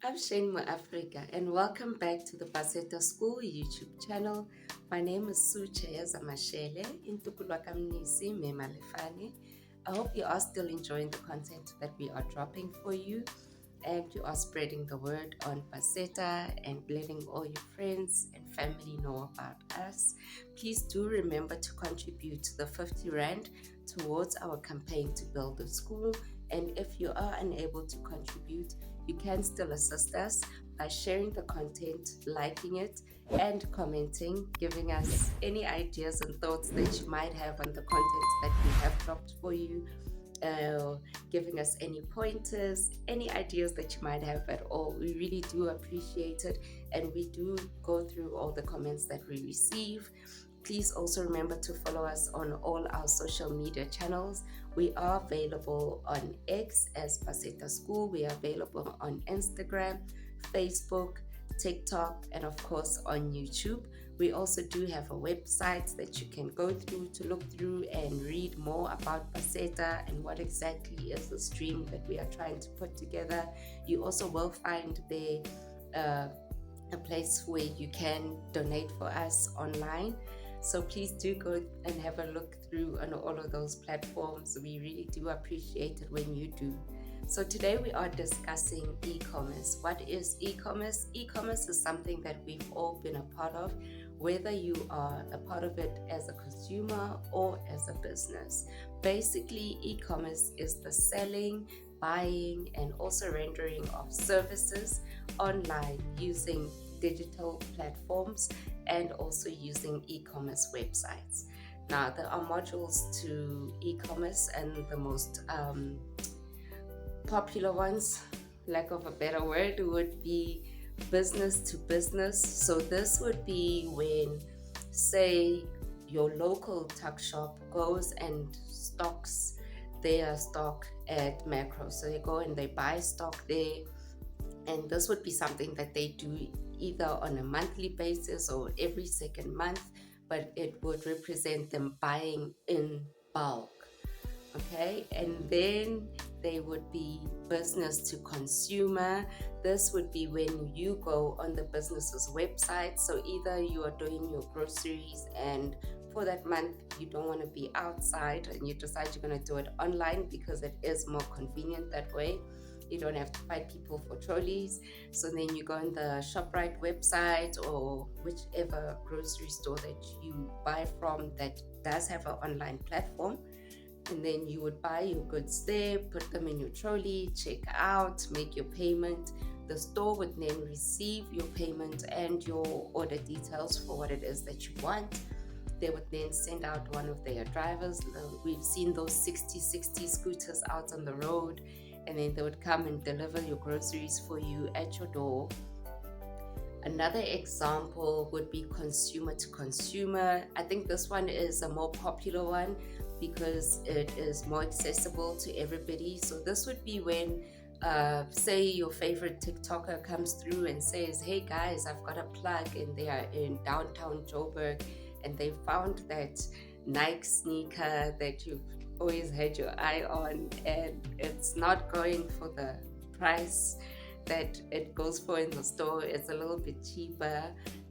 I'm Shane Africa, and welcome back to the Paseta School YouTube channel. My name is Sucheza Mashele Intukulwakamnisi Memalefane. I hope you are still enjoying the content that we are dropping for you, and you are spreading the word on Paseta and letting all your friends and family know about us. Please do remember to contribute to the 50 Rand towards our campaign to build the school. And if you are unable to contribute, you can still assist us by sharing the content, liking it, and commenting, giving us any ideas and thoughts that you might have on the content that we have dropped for you, uh, giving us any pointers, any ideas that you might have at all. We really do appreciate it, and we do go through all the comments that we receive. Please also remember to follow us on all our social media channels. We are available on X as Paseta School. We are available on Instagram, Facebook, TikTok, and of course on YouTube. We also do have a website that you can go through to look through and read more about Paseta and what exactly is the stream that we are trying to put together. You also will find there a place where you can donate for us online. So please do go and have a look through on all of those platforms. We really do appreciate it when you do. So today we are discussing e-commerce. What is e-commerce? E-commerce is something that we've all been a part of, whether you are a part of it as a consumer or as a business. Basically, e-commerce is the selling, buying, and also rendering of services online using digital platforms and also using e-commerce websites. Now, there are modules to e-commerce, and the most popular ones, lack of a better word, would be business to business. So this would be when, say, your local tuck shop goes and stocks their stock at Macro. So they go and they buy stock there, and this would be something that they do either on a monthly basis or every second month, but it would represent them buying in bulk. Okay, and then they would be business to consumer. This would be when you go on the business's website. So either you are doing your groceries, and for that month you don't want to be outside and you decide you're going to do it online because it is more convenient that way. You don't have to fight people for trolleys. So then you go on the ShopRite website or whichever grocery store that you buy from that does have an online platform, and then you would buy your goods there, put them in your trolley, check out, make your payment. The store would then receive your payment and your order details for what it is that you want. They would then send out one of their drivers. We've seen those 60 scooters out on the road, and then they would come and deliver your groceries for you at your door. Another example would be consumer to consumer. I think this one is a more popular one because it is more accessible to everybody. So this would be when, say, your favorite TikToker comes through and says, "Hey guys, I've got a plug," and they are in downtown Joburg, and they found that Nike sneaker that you've always had your eye on, and it's not going for the price that it goes for in the store. It's a little bit cheaper,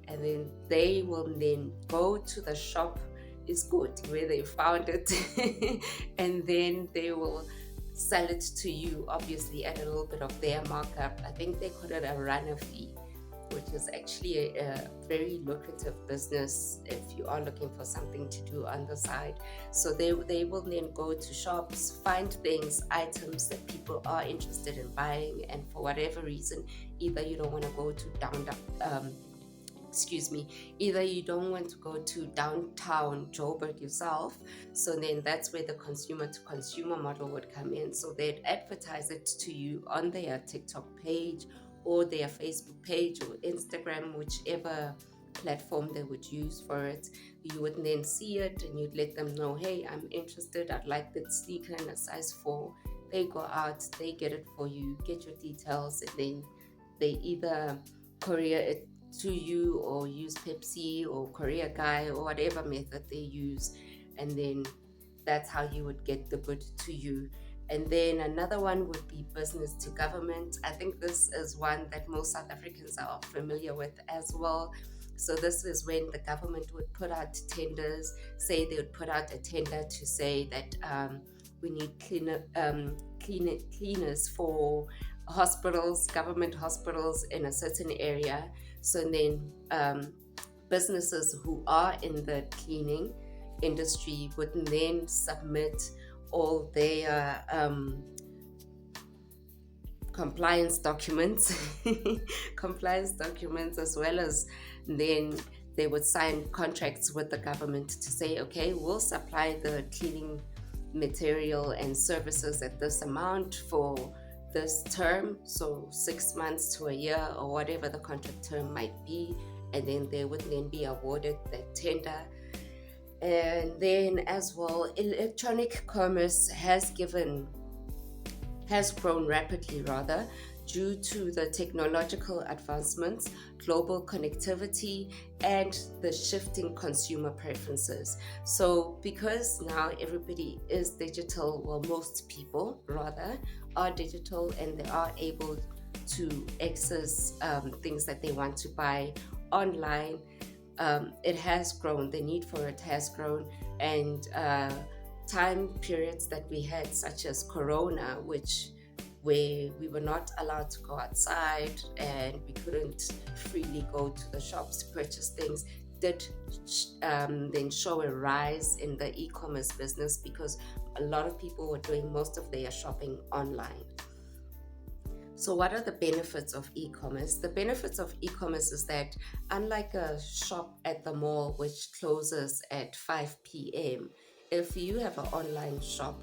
and then they will then go to the shop is good where they found it and then they will sell it to you, obviously at a little bit of their markup. I think they call it a runner fee, which is actually a very lucrative business if you are looking for something to do on the side. So they will then go to shops, find things, items that people are interested in buying, and for whatever reason, either you don't want to go to either you don't want to go to downtown Joburg yourself. So then that's where the consumer to consumer model would come in. So they'd advertise it to you on their TikTok page or their Facebook page or Instagram, whichever platform they would use for it. You would then see it and you'd let them know, "Hey, I'm interested. I'd like that sneaker in a size 4." They go out, they get it for you, get your details, and then they either courier it to you or use Pepsi or Courier Guy or whatever method they use, and then that's how you would get the good to you. And then another one would be business to government. I think this is one that most South Africans are familiar with as well. So this is when the government would put out tenders. Say they would put out a tender to say that we need cleaners for hospitals, government hospitals in a certain area. So then businesses who are in the cleaning industry would then submit all their compliance documents compliance documents, as well as then they would sign contracts with the government to say, okay, we'll supply the cleaning material and services at this amount for this term, so 6 months to a year or whatever the contract term might be, and then they would then be awarded that tender. And then as well, electronic commerce has grown rapidly rather, due to the technological advancements, global connectivity, and the shifting consumer preferences. So because now everybody is digital, well, most people rather are digital, and they are able to access things that they want to buy online, it has grown, the need for it has grown. And time periods that we had, such as Corona, where we were not allowed to go outside and we couldn't freely go to the shops to purchase things, did then show a rise in the e-commerce business, because a lot of people were doing most of their shopping online. So what are the benefits of e-commerce? The benefits of e-commerce is that, unlike a shop at the mall which closes at 5 p.m., if you have an online shop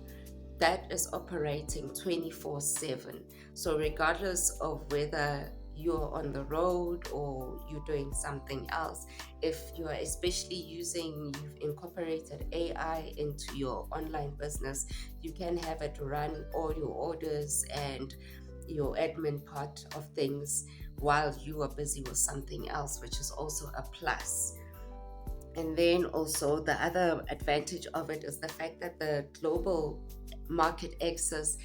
that is operating 24/7, so regardless of whether you're on the road or you're doing something else, if you are especially you've incorporated AI into your online business, you can have it run all your orders and your admin part of things while you are busy with something else, which is also a plus. And then also the other advantage of it is the fact that the global market access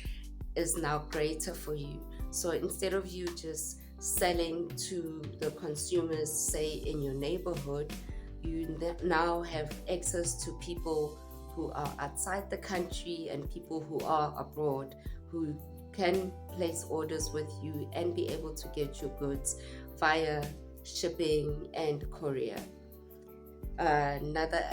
is now greater for you. So instead of you just selling to the consumers, say in your neighborhood, you now have access to people who are outside the country and people who are abroad, who can place orders with you and be able to get your goods via shipping and courier. Another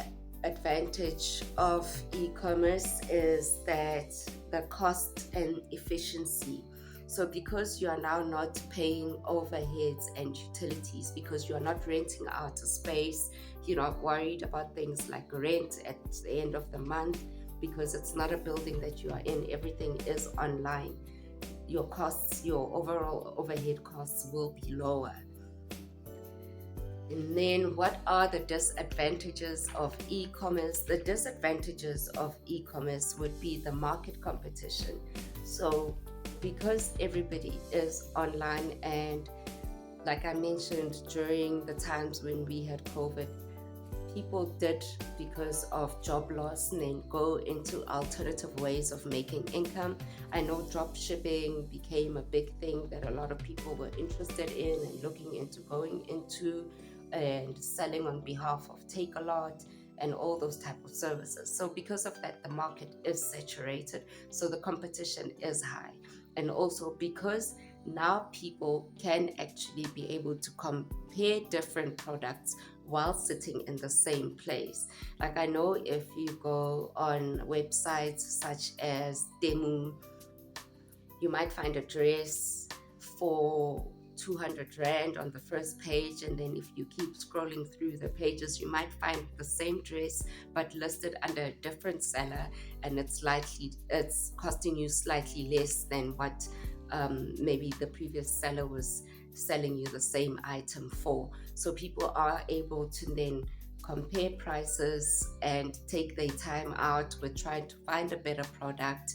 advantage of e-commerce is that the cost and efficiency. So because you are now not paying overheads and utilities, because you are not renting out a space, you're not worried about things like rent at the end of the month, because it's not a building that you are in, everything is online. Your costs, your overall overhead costs will be lower. And then what are the disadvantages of e-commerce? The disadvantages of e-commerce would be the market competition. So because everybody is online, and like I mentioned, during the times when we had COVID, people did, because of job loss, and then go into alternative ways of making income. I know drop shipping became a big thing that a lot of people were interested in and looking into going into, and selling on behalf of Takealot and all those type of services. So because of that, the market is saturated, so the competition is high. And also because now people can actually be able to compare different products while sitting in the same place. Like I know if you go on websites such as Temu, you might find a dress for 200 Rand on the first page, and then if you keep scrolling through the pages, you might find the same dress but listed under a different seller, and it's costing you slightly less than what maybe the previous seller was selling you the same item for. So people are able to then compare prices and take their time out with trying to find a better product.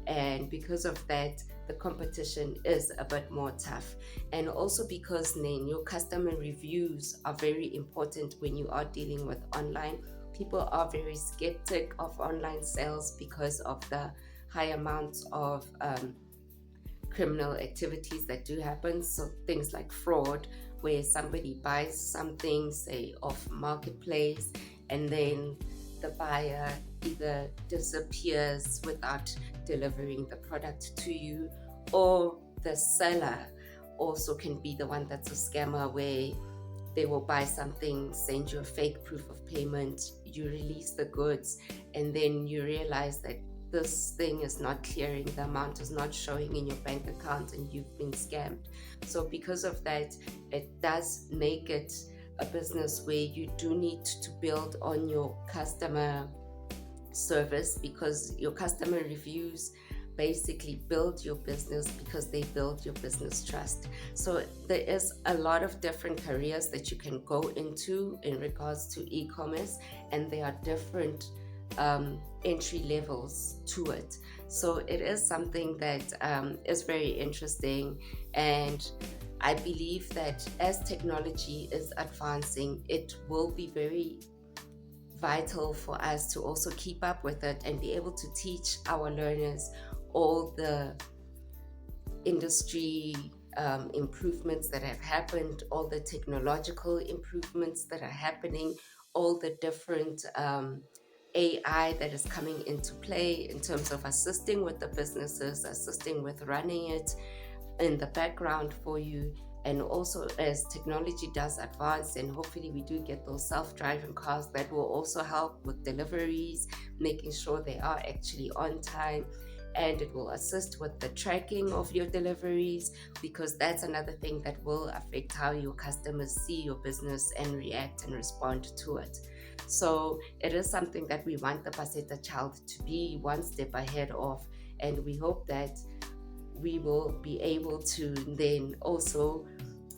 And because of that, the competition is a bit more tough. And also because then your customer reviews are very important when you are dealing with online. People are very skeptic of online sales because of the high amounts of criminal activities that do happen. So things like fraud, where somebody buys something, say off marketplace, and then the buyer either disappears without delivering the product to you, or the seller also can be the one that's a scammer, where they will buy something, send you a fake proof of payment, you release the goods, and then you realize that this thing is not clearing, the amount is not showing in your bank account, and you've been scammed. So because of that, it does make it a business where you do need to build on your customer service, because your customer reviews basically build your business, because they build your business trust. So there is a lot of different careers that you can go into in regards to e-commerce, and there are different entry levels to it. So it is something that is very interesting, and I believe that as technology is advancing, it will be very vital for us to also keep up with it and be able to teach our learners all the industry improvements that have happened, all the technological improvements that are happening, all the different AI that is coming into play in terms of assisting with the businesses, assisting with running it in the background for you. And also, as technology does advance, and hopefully we do get those self-driving cars, that will also help with deliveries, making sure they are actually on time, and it will assist with the tracking of your deliveries, because that's another thing that will affect how your customers see your business and react and respond to it. So it is something that we want the Paseta child to be one step ahead of, and we hope that we will be able to then also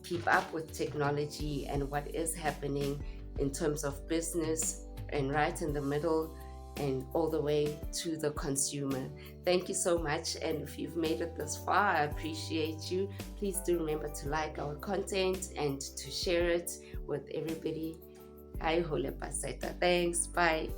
keep up with technology and what is happening in terms of business, and right in the middle and all the way to the consumer. Thank you so much, and if you've made it this far, I appreciate you. Please do remember to like our content and to share it with everybody. Hi, Hole Paseta. Thanks. Bye.